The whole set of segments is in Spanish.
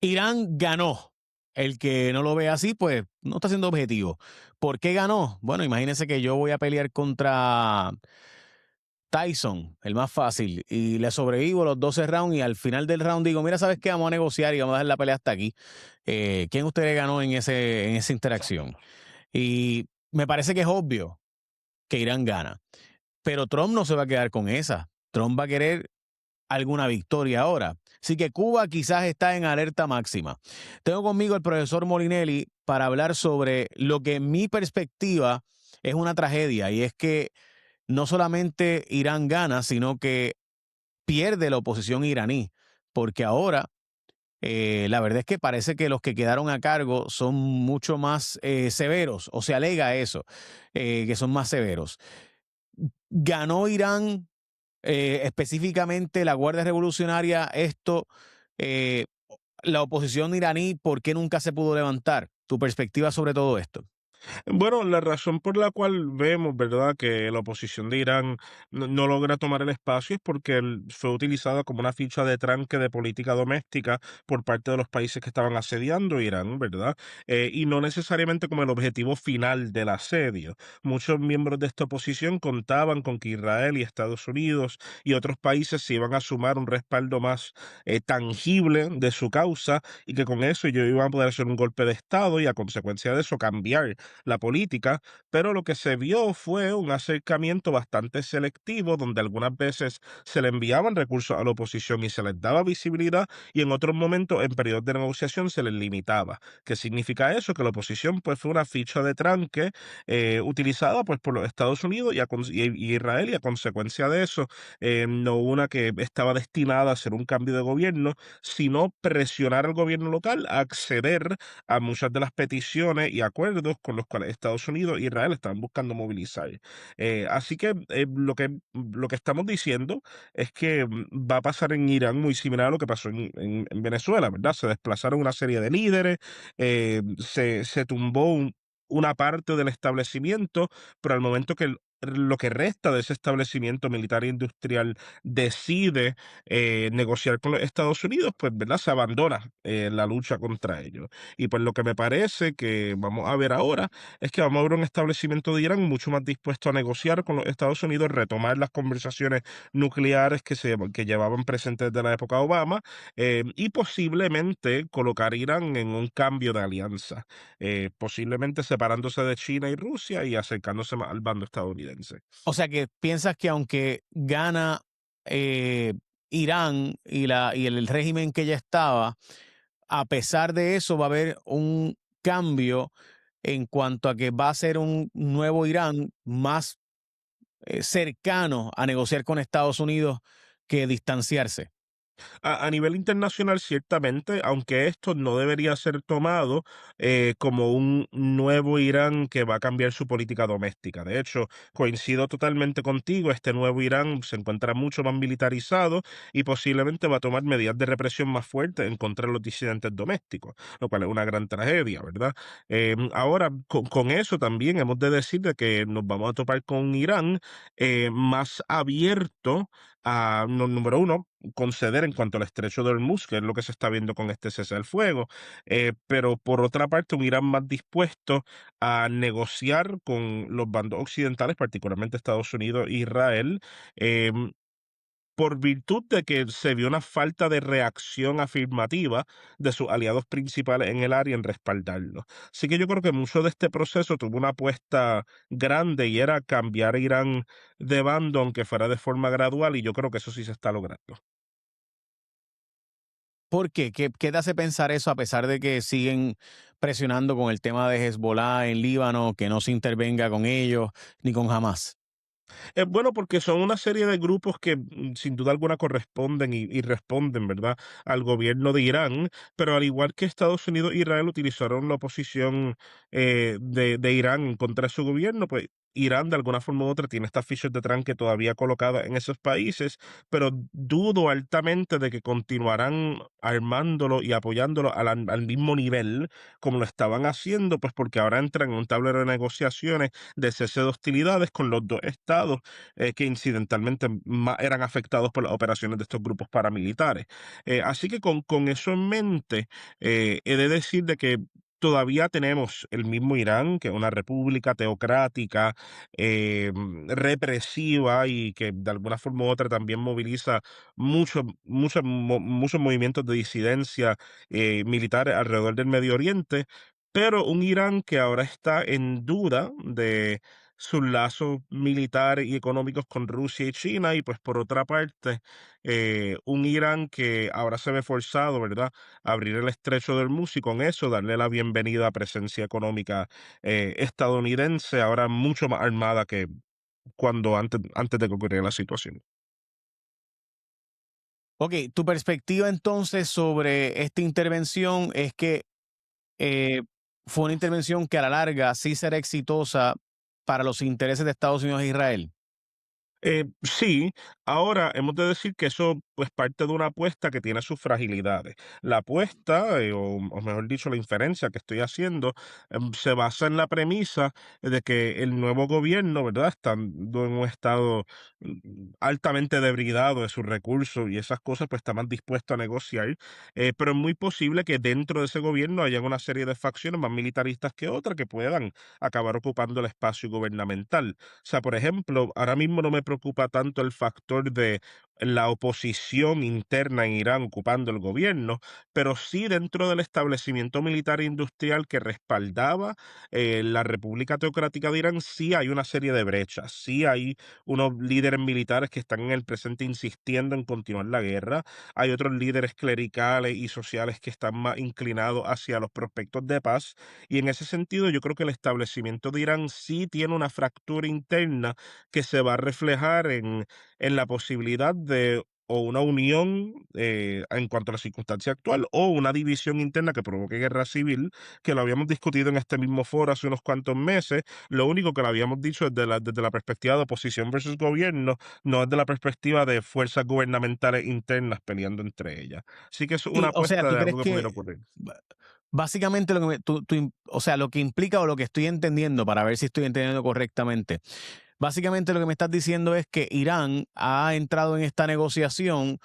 Irán ganó. El que no lo ve así, pues no está siendo objetivo. ¿Por qué ganó? Bueno, imagínense que yo voy a pelear contra Tyson, el más fácil, y le sobrevivo los 12 rounds y al final del round digo, mira, ¿sabes qué? Vamos a negociar y vamos a dejar la pelea hasta aquí. ¿Quién usted le ganó en esa interacción? Y me parece que es obvio que Irán gana, pero Trump no se va a quedar con esa. Trump va a querer alguna victoria ahora. Así que Cuba quizás está en alerta máxima. Tengo conmigo el profesor Molinelli para hablar sobre lo que en mi perspectiva es una tragedia y es que no solamente Irán gana, sino que pierde la oposición iraní, porque ahora la verdad es que parece que los que quedaron a cargo son mucho más severos, o se alega eso, que son más severos. Ganó Irán, específicamente la Guardia Revolucionaria, esto, eh, la oposición iraní, ¿por qué nunca se pudo levantar? Tu perspectiva sobre todo esto. Bueno, la razón por la cual vemos, ¿verdad?, que la oposición de Irán no logra tomar el espacio es porque fue utilizada como una ficha de tranque de política doméstica por parte de los países que estaban asediando Irán, ¿verdad? Y no necesariamente como el objetivo final del asedio. Muchos miembros de esta oposición contaban con que Israel y Estados Unidos y otros países se iban a sumar un respaldo más tangible de su causa y que con eso ellos iban a poder hacer un golpe de Estado y a consecuencia de eso cambiar la política, pero lo que se vio fue un acercamiento bastante selectivo, donde algunas veces se le enviaban recursos a la oposición y se les daba visibilidad, y en otros momentos, en periodos de negociación, se les limitaba. ¿Qué significa eso? Que la oposición pues fue una ficha de tranque utilizada pues por los Estados Unidos y Israel, y a consecuencia de eso, no una que estaba destinada a hacer un cambio de gobierno, sino presionar al gobierno local a acceder a muchas de las peticiones y acuerdos con los cuales Estados Unidos e Israel están buscando movilizar. Así que lo que estamos diciendo es que va a pasar en Irán muy similar a lo que pasó en Venezuela, ¿verdad? Se desplazaron una serie de líderes, se tumbó una parte del establecimiento, pero al momento que lo que resta de ese establecimiento militar e industrial decide negociar con los Estados Unidos, pues, ¿verdad? Se abandona la lucha contra ellos. Y pues lo que me parece que vamos a ver ahora es que vamos a ver un establecimiento de Irán mucho más dispuesto a negociar con los Estados Unidos, retomar las conversaciones nucleares que llevaban presentes desde la época de Obama, y posiblemente colocar a Irán en un cambio de alianza, posiblemente separándose de China y Rusia y acercándose más al bando estadounidense. O sea que piensas que aunque gana eh, Irán y el régimen que ya estaba, a pesar de eso va a haber un cambio en cuanto a que va a ser un nuevo Irán más cercano a negociar con Estados Unidos que distanciarse. A nivel internacional, ciertamente, aunque esto no debería ser tomado como un nuevo Irán que va a cambiar su política doméstica. De hecho, coincido totalmente contigo, este nuevo Irán se encuentra mucho más militarizado y posiblemente va a tomar medidas de represión más fuertes en contra de los disidentes domésticos, lo cual es una gran tragedia, ¿verdad? Ahora, con eso también hemos de decir de que nos vamos a topar con un Irán más abierto a, número uno, conceder en cuanto al estrecho de Hormuz, que es lo que se está viendo con este cese al fuego, pero por otra parte un Irán más dispuesto a negociar con los bandos occidentales, particularmente Estados Unidos e Israel, em, por virtud de que se vio una falta de reacción afirmativa de sus aliados principales en el área en respaldarlo. Así que yo creo que mucho de este proceso tuvo una apuesta grande y era cambiar a Irán de bando, aunque fuera de forma gradual, y yo creo que eso sí se está logrando. ¿Por qué? ¿Qué te hace pensar eso a pesar de que siguen presionando con el tema de Hezbollah en Líbano, que no se intervenga con ellos ni con Hamas? Es bueno porque son una serie de grupos que sin duda alguna corresponden y responden, ¿verdad?, al gobierno de Irán, pero al igual que Estados Unidos e Israel utilizaron la oposición de Irán en contra de su gobierno, pues Irán de alguna forma u otra tiene estas fichas de tranque todavía colocadas en esos países, pero dudo altamente de que continuarán armándolo y apoyándolo al mismo nivel como lo estaban haciendo, pues porque ahora entran en un tablero de negociaciones de cese de hostilidades con los dos estados que incidentalmente eran afectados por las operaciones de estos grupos paramilitares. Así que con eso en mente, he de decir de que todavía tenemos el mismo Irán, que es una república teocrática, represiva y que de alguna forma u otra también moviliza muchos movimientos de disidencia militares alrededor del Medio Oriente, pero un Irán que ahora está en duda de sus lazos militares y económicos con Rusia y China, y pues por otra parte, un Irán que ahora se ve forzado, ¿verdad?, a abrir el estrecho del Hormuz y con eso darle la bienvenida a presencia económica estadounidense, ahora mucho más armada que cuando antes de que ocurriera la situación. Ok, tu perspectiva entonces sobre esta intervención es que eh, fue una intervención que a la larga sí será exitosa para los intereses de Estados Unidos e Israel. Sí, ahora hemos de decir que eso pues parte de una apuesta que tiene sus fragilidades. La apuesta, o mejor dicho, la inferencia que estoy haciendo, se basa en la premisa de que el nuevo gobierno, ¿verdad?, estando en un estado altamente debridado de sus recursos y esas cosas, pues está más dispuesto a negociar, pero es muy posible que dentro de ese gobierno haya una serie de facciones más militaristas que otras que puedan acabar ocupando el espacio gubernamental. O sea, por ejemplo, ahora mismo no me preocupa tanto el factor de la oposición interna en Irán ocupando el gobierno, pero sí dentro del establecimiento militar e industrial que respaldaba la República Teocrática de Irán, sí hay una serie de brechas, sí hay unos líderes militares que están en el presente insistiendo en continuar la guerra, hay otros líderes clericales y sociales que están más inclinados hacia los prospectos de paz, y en ese sentido yo creo que el establecimiento de Irán sí tiene una fractura interna que se va a reflejar en la posibilidad de o una unión en cuanto a la circunstancia actual o una división interna que provoque guerra civil, que lo habíamos discutido en este mismo foro hace unos cuantos meses. Lo único que lo habíamos dicho desde la perspectiva de oposición versus gobierno, no desde la perspectiva de fuerzas gubernamentales internas peleando entre ellas. Así que es una Sí, o sea, apuesta ¿tú de crees algo que que pudiera ocurrir. básicamente lo que o sea, lo que implica o lo que estoy entendiendo para ver si estoy entendiendo correctamente? Básicamente lo que me estás diciendo es que Irán ha entrado en esta negociación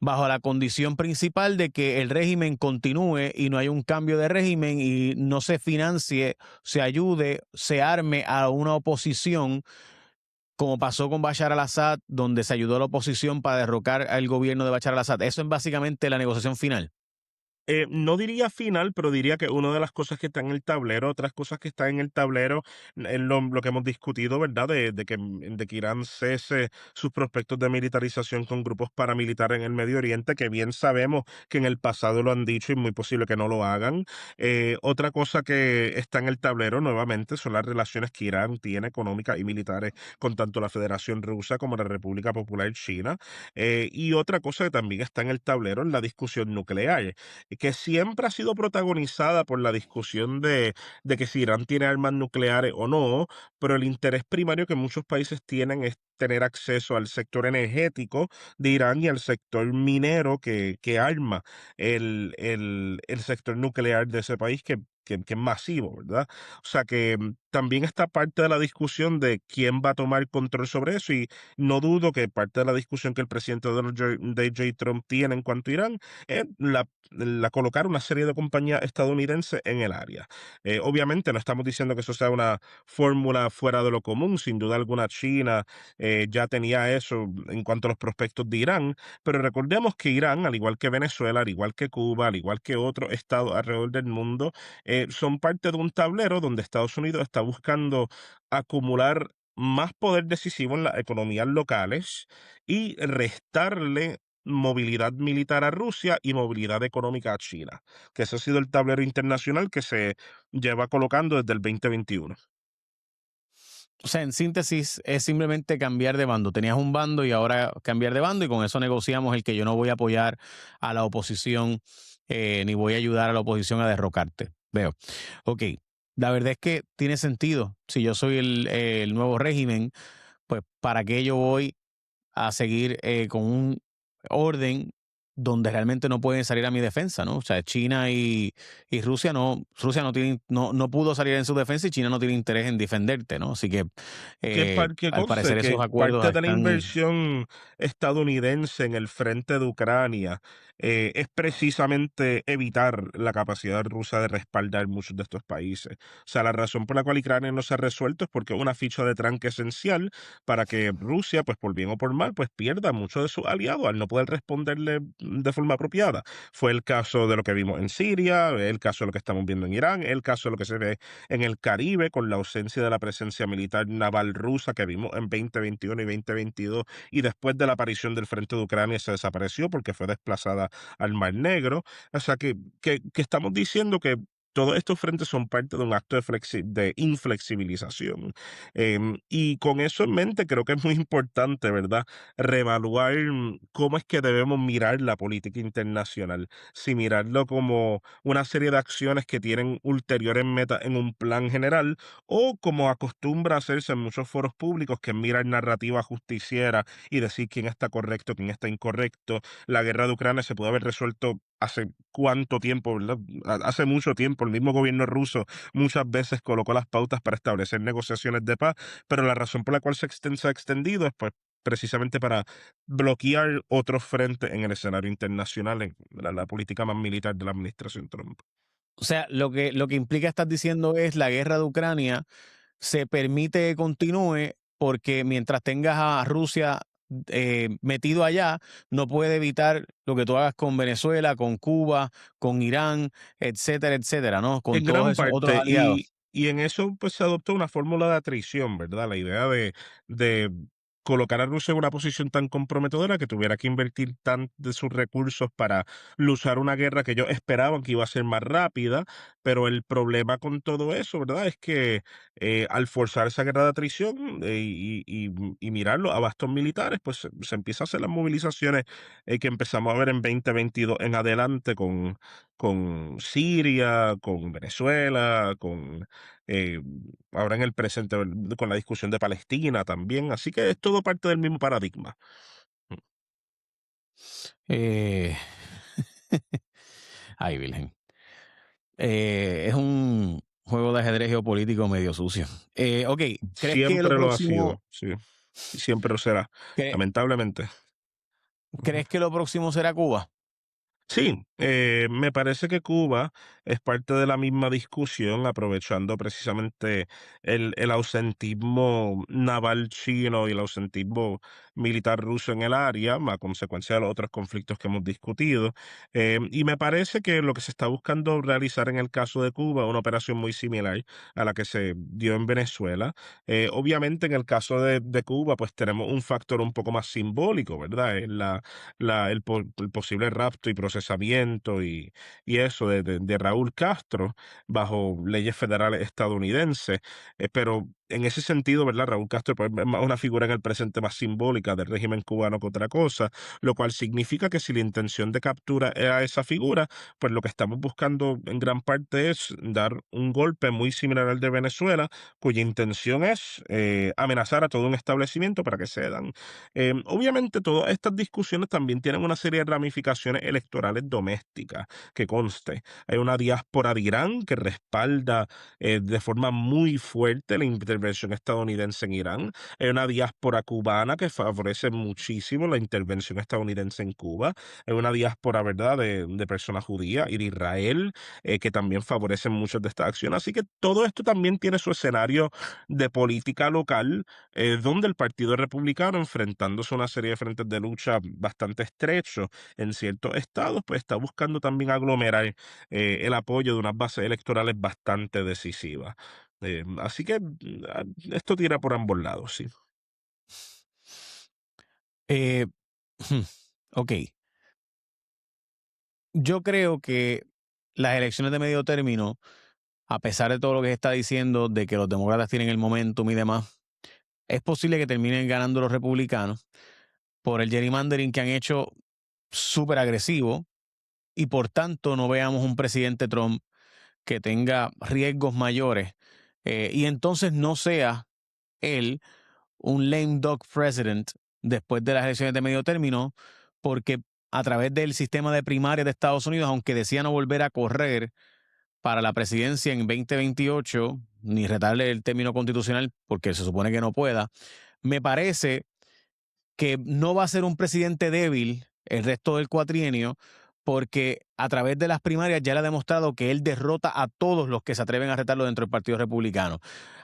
bajo la condición principal de que el régimen continúe y no hay un cambio de régimen y no se financie, se ayude, se arme a una oposición, como pasó con Bashar al-Assad, donde se ayudó a la oposición para derrocar al gobierno de Bashar al-Assad. Eso es básicamente la negociación final. No diría final, pero diría que una de las cosas que está en el tablero, otras cosas que están en el tablero, es lo que hemos discutido, ¿verdad? De que Irán cese sus prospectos de militarización con grupos paramilitares en el Medio Oriente, que bien sabemos que en el pasado lo han dicho y muy posible que no lo hagan. Otra cosa que está en el tablero nuevamente son las relaciones que Irán tiene económicas y militares con tanto la Federación Rusa como la República Popular China. Y otra cosa que también está en el tablero es la discusión nuclear que siempre ha sido protagonizada por la discusión de que si Irán tiene armas nucleares o no, pero el interés primario que muchos países tienen es tener acceso al sector energético de Irán y al sector minero que arma el sector nuclear de ese país que es masivo, ¿verdad? O sea que también está parte de la discusión de quién va a tomar control sobre eso y no dudo que parte de la discusión que el presidente J. Trump tiene en cuanto a Irán es la colocar una serie de compañías estadounidenses en el área. Obviamente no estamos diciendo que eso sea una fórmula fuera de lo común, sin duda alguna China ya tenía eso en cuanto a los prospectos de Irán, pero recordemos que Irán, al igual que Venezuela, al igual que Cuba, al igual que otros estados alrededor del mundo, son parte de un tablero donde Estados Unidos está buscando acumular más poder decisivo en las economías locales y restarle movilidad militar a Rusia y movilidad económica a China, que ese ha sido el tablero internacional que se lleva colocando desde el 2021. O sea, en síntesis, es simplemente cambiar de bando. Tenías un bando y ahora cambiar de bando y con eso negociamos el que yo no voy a apoyar a la oposición ni voy a ayudar a la oposición a derrocarte. Veo. Ok. La verdad es que tiene sentido. Si yo soy el nuevo régimen, pues ¿para qué yo voy a seguir con un orden donde realmente no pueden salir a mi defensa, ¿no? O sea, China y Rusia no tiene, no pudo salir en su defensa y China no tiene interés en defenderte, ¿no? Así que Que al conste parecer que esos acuerdos parte de la están. inversión estadounidense en el frente de Ucrania es precisamente evitar la capacidad rusa de respaldar muchos de estos países. O sea, la razón por la cual Ucrania no se ha resuelto es porque es una ficha de tranque esencial para que Rusia, pues por bien o por mal, pues pierda muchos de sus aliados al no poder responderle de forma apropiada. Fue el caso de lo que vimos en Siria, el caso de lo que estamos viendo en Irán, el caso de lo que se ve en el Caribe con la ausencia de la presencia militar naval rusa que vimos en 2021 y 2022 y después de la aparición del frente de Ucrania se desapareció porque fue desplazada al Mar Negro. O sea que estamos diciendo que todos estos frentes son parte de un acto de inflexibilización. Y con eso en mente creo que es muy importante, ¿verdad? Reevaluar cómo es que debemos mirar la política internacional, si mirarlo como una serie de acciones que tienen ulteriores metas en un plan general, o como acostumbra hacerse en muchos foros públicos, que es mirar narrativa justiciera y decir quién está correcto, quién está incorrecto. La guerra de Ucrania se pudo haber resuelto hace cuánto tiempo, ¿verdad? Hace mucho tiempo. El mismo gobierno ruso muchas veces colocó las pautas para establecer negociaciones de paz, pero la razón por la cual se ha extendido es pues precisamente para bloquear otros frentes en el escenario internacional, en la política más militar de la administración Trump. O sea, lo que implica estás diciendo es la guerra de Ucrania se permite que continúe porque mientras tengas a Rusia metido allá, no puede evitar lo que tú hagas con Venezuela, con Cuba, con Irán, etcétera, ¿no? Con En todos gran esos otros parte, aliados. y en eso pues se adoptó una fórmula de atrición, ¿verdad? La idea de colocar a Rusia en una posición tan comprometedora que tuviera que invertir tan de sus recursos para luchar una guerra que ellos esperaban que iba a ser más rápida, pero el problema con todo eso, ¿verdad? Es que al forzar esa guerra de atrición y mirarlo a bastos militares, pues se empieza a hacer las movilizaciones que empezamos a ver en 2022 en adelante con Siria, con Venezuela, con eh, ahora en el presente con la discusión de Palestina también. Así que es todo parte del mismo paradigma. Mm. Eh, Ay, Virgen. Es un juego de ajedrez geopolítico medio sucio. Ok, ¿crees que lo Siempre lo ha próximo, sido, sí, y siempre lo será, cre- lamentablemente. crees que lo próximo será Cuba? Sí, me parece que Cuba es parte de la misma discusión, aprovechando precisamente el ausentismo naval chino y el ausentismo militar ruso en el área, a consecuencia de los otros conflictos que hemos discutido. Y me parece que lo que se está buscando realizar en el caso de Cuba es una operación muy similar a la que se dio en Venezuela. Obviamente, en el caso de Cuba, pues tenemos un factor un poco más simbólico, ¿verdad? Es el posible rapto y procesamiento y eso de Raúl Castro bajo leyes federales estadounidenses. Pero en ese sentido, ¿verdad? Raúl Castro pues, es una figura en el presente más simbólica del régimen cubano que otra cosa, lo cual significa que si la intención de captura era esa figura, pues lo que estamos buscando en gran parte es dar un golpe muy similar al de Venezuela, cuya intención es amenazar a todo un establecimiento para que cedan. Obviamente todas estas discusiones también tienen una serie de ramificaciones electorales domésticas, que conste. Hay una diáspora de Irán que respalda de forma muy fuerte la intervención estadounidense en Irán. Hay una diáspora cubana que favorece muchísimo la intervención estadounidense en Cuba. Hay una diáspora, ¿verdad?, de personas judías y de Israel que también favorecen muchas de estas acciones. Así que todo esto también tiene su escenario de política local donde el Partido Republicano, enfrentándose a una serie de frentes de lucha bastante estrechos en ciertos estados, pues está buscando también aglomerar el apoyo de unas bases electorales bastante decisivas. Así que esto tira por ambos lados, sí. Eh, ok, yo creo que las elecciones de medio término, a pesar de todo lo que se está diciendo, de que los demócratas tienen el momentum y demás, es posible que terminen ganando los republicanos por el gerrymandering que han hecho súper agresivo y por tanto no veamos un presidente Trump que tenga riesgos mayores y entonces no sea él un lame duck president después de las elecciones de medio término, porque a través del sistema de primarias de Estados Unidos, aunque decía no volver a correr para la presidencia en 2028, ni retarle el término constitucional, porque se supone que no pueda, me parece que no va a ser un presidente débil el resto del cuatrienio, porque a través de las primarias ya le ha demostrado que él derrota a todos los que se atreven a retarlo dentro del Partido Republicano.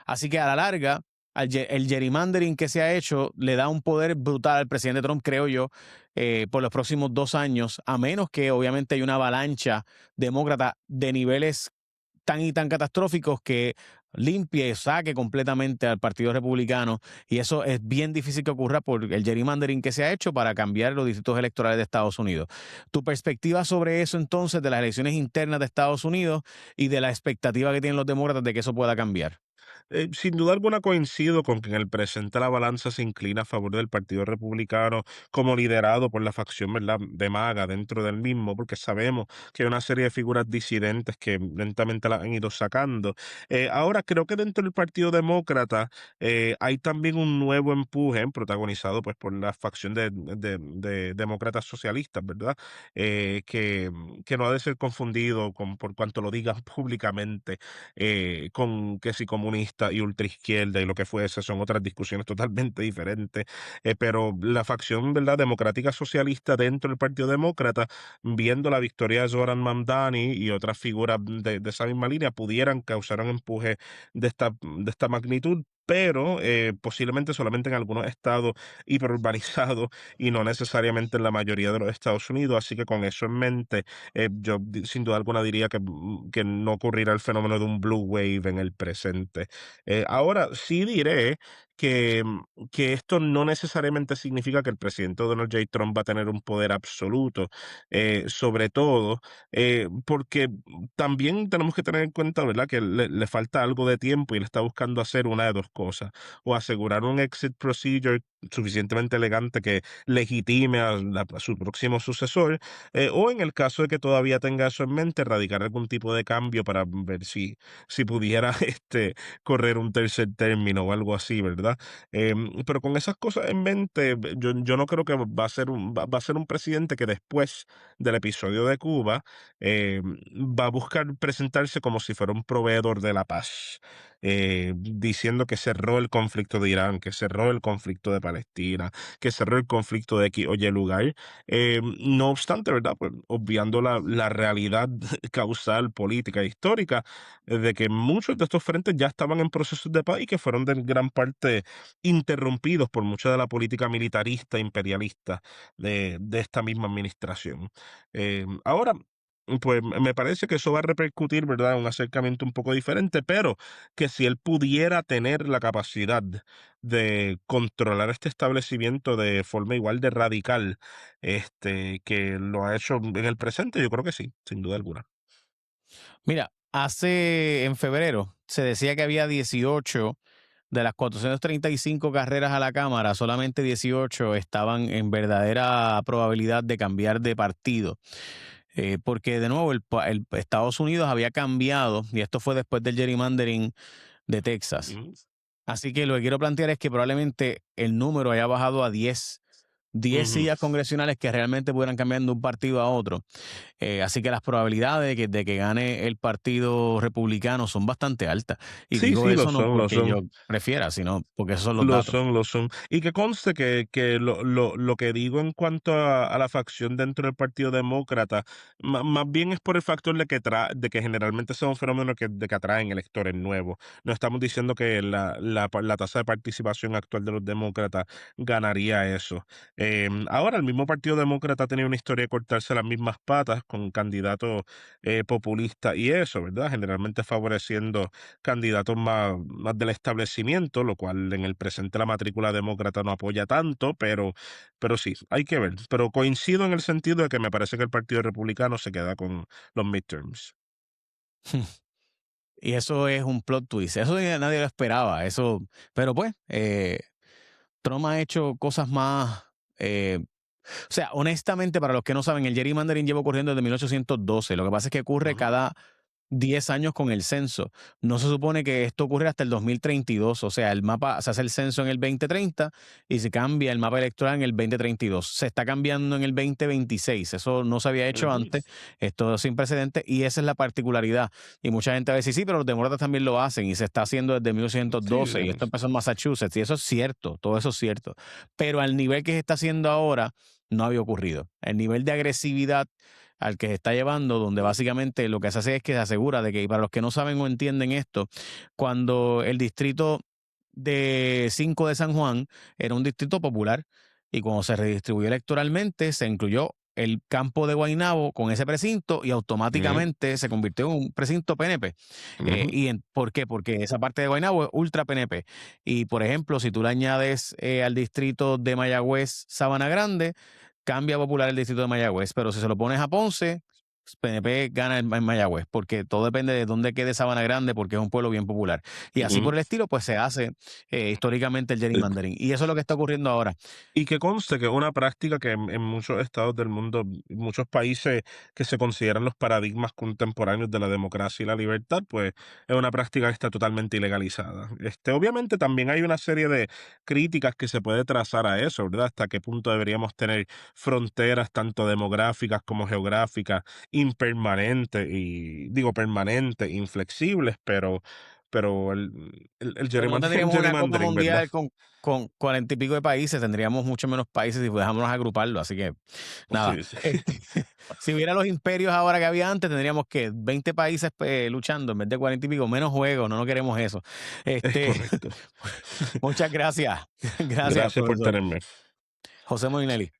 Así que a la larga, el gerrymandering que se ha hecho le da un poder brutal al presidente Trump, creo yo, por los próximos 2 años, a menos que obviamente hay una avalancha demócrata de niveles tan y tan catastróficos que limpie y saque completamente al Partido Republicano, y eso es bien difícil que ocurra por el gerrymandering que se ha hecho para cambiar los distritos electorales de Estados Unidos. Tu perspectiva sobre eso entonces, de las elecciones internas de Estados Unidos y de la expectativa que tienen los demócratas de que eso pueda cambiar. Sin duda alguna coincido con que en el presente la balanza se inclina a favor del Partido Republicano como liderado por la facción, ¿verdad?, de MAGA dentro del mismo, porque sabemos que hay una serie de figuras disidentes que lentamente la han ido sacando. Ahora, creo que dentro del Partido Demócrata hay también un nuevo empuje protagonizado pues por la facción de demócratas socialistas, ¿verdad? Que no ha de ser confundido por cuanto lo digan públicamente con que si comunista y ultraizquierda y lo que fuese, son otras discusiones totalmente diferentes, pero la facción, ¿verdad?, democrática socialista dentro del Partido Demócrata, viendo la victoria de Zoran Mamdani y otras figuras de esa misma línea, pudieran causar un empuje de esta magnitud, pero posiblemente solamente en algunos estados hiperurbanizados y no necesariamente en la mayoría de los Estados Unidos. Así que con eso en mente, sin duda alguna diría que no ocurrirá el fenómeno de un blue wave en el presente. Ahora, sí diré que esto no necesariamente significa que el presidente Donald J. Trump va a tener un poder absoluto, sobre todo porque también tenemos que tener en cuenta, ¿verdad?, que le falta algo de tiempo y él está buscando hacer una de dos cosas: o asegurar un exit procedure suficientemente elegante que legitime a su próximo sucesor, o en el caso de que todavía tenga eso en mente, radicar algún tipo de cambio para ver si pudiera correr un tercer término o algo así, ¿verdad? Pero con esas cosas en mente, yo no creo que va a ser un presidente que después del episodio de Cuba va a buscar presentarse como si fuera un proveedor de la paz, diciendo que cerró el conflicto de Irán, que cerró el conflicto de Palestina, que cerró el conflicto de X o Y lugar. No obstante, ¿verdad? Pues obviando la realidad causal, política e histórica, de que muchos de estos frentes ya estaban en procesos de paz y que fueron de gran parte interrumpidos por mucha de la política militarista, imperialista de esta misma administración. Ahora, pues me parece que eso va a repercutir, ¿verdad?, en un acercamiento un poco diferente, pero que si él pudiera tener la capacidad de controlar este establecimiento de forma igual de radical, que lo ha hecho en el presente, yo creo que sí, sin duda alguna. Mira, en febrero se decía que había 18 de las 435 carreras a la Cámara, solamente 18 estaban en verdadera probabilidad de cambiar de partido. Porque de nuevo el Estados Unidos había cambiado, y esto fue después del gerrymandering de Texas. Ujú, Así que lo que quiero plantear es que probablemente el número haya bajado a 10 ujú. sillas congresionales que realmente pudieran cambiar de un partido a otro. Así que las probabilidades de que gane el Partido Republicano son bastante altas. Y Sí, digo sí, lo eso no son, lo porque son. yo prefiera, sino porque esos son los Lo datos. son, lo son. Y que conste que lo que digo en cuanto a la facción dentro del Partido Demócrata, más bien es por el factor de que generalmente sea un fenómeno de que atraen electores nuevos. No estamos diciendo que la tasa de participación actual de los demócratas ganaría eso. Ahora, el mismo Partido Demócrata ha tenido una historia de cortarse las mismas patas con candidatos populistas y eso, ¿verdad? Generalmente favoreciendo candidatos más del establecimiento, lo cual en el presente la matrícula demócrata no apoya tanto, pero sí, hay que ver. Pero coincido en el sentido de que me parece que el Partido Republicano se queda con los midterms. Y eso es un plot twist. Eso ya nadie lo esperaba. Pero pues, Trump ha hecho cosas más. O sea, honestamente, para los que no saben, el gerrymandering lleva ocurriendo desde 1812. Lo que pasa es que ocurre Ujú, 10 años con el censo. No se supone que esto ocurre hasta el 2032, o sea, el mapa, se hace el censo en el 2030 y se cambia el mapa electoral en el 2032. Se está cambiando en el 2026, eso no se había hecho Ujú. antes, esto es sin precedentes y esa es la particularidad. Y mucha gente va a decir, sí, pero los demócratas también lo hacen y se está haciendo desde Sí, 1912 y esto empezó en Massachusetts y eso es cierto, todo eso es cierto. Pero al nivel que se está haciendo ahora, no había ocurrido. El nivel de agresividad al que se está llevando, donde básicamente lo que se hace es que se asegura de que, y para los que no saben o entienden esto, cuando el distrito de 5 de San Juan era un distrito popular y cuando se redistribuyó electoralmente se incluyó el campo de Guaynabo con ese precinto y ujú, automáticamente se convirtió en un precinto PNP. ujú, ¿Por qué? Porque esa parte de Guaynabo es ultra PNP. Y por ejemplo, si tú le añades al distrito de Mayagüez, Sabana Grande, cambia popular el distrito de Mayagüez, pero si se lo pones a Ponce, PNP gana en Mayagüez, porque todo depende de dónde quede Sabana Grande, porque es un pueblo bien popular. Y así ujú. por el estilo, pues se hace históricamente el gerrymandering. Y eso es lo que está ocurriendo ahora. Y que conste que es una práctica que en muchos estados del mundo, muchos países que se consideran los paradigmas contemporáneos de la democracia y la libertad, pues es una práctica que está totalmente ilegalizada. Obviamente también hay una serie de críticas que se puede trazar a eso, ¿verdad? Hasta qué punto deberíamos tener fronteras tanto demográficas como geográficas impermanentes y digo permanentes, inflexibles, pero el Pero no el tendríamos una Copa gerrymandering, ¿verdad? Mundial con 40 y pico de países, tendríamos mucho menos países si dejamos agruparlo. Así que, nada. Sí, sí. Si hubiera los imperios ahora que había antes, tendríamos que 20 países luchando en vez de 40 y pico, menos juegos, no queremos eso. Es Este, correcto. muchas gracias. Gracias, Gracias por profesor tenerme. José Molinelli.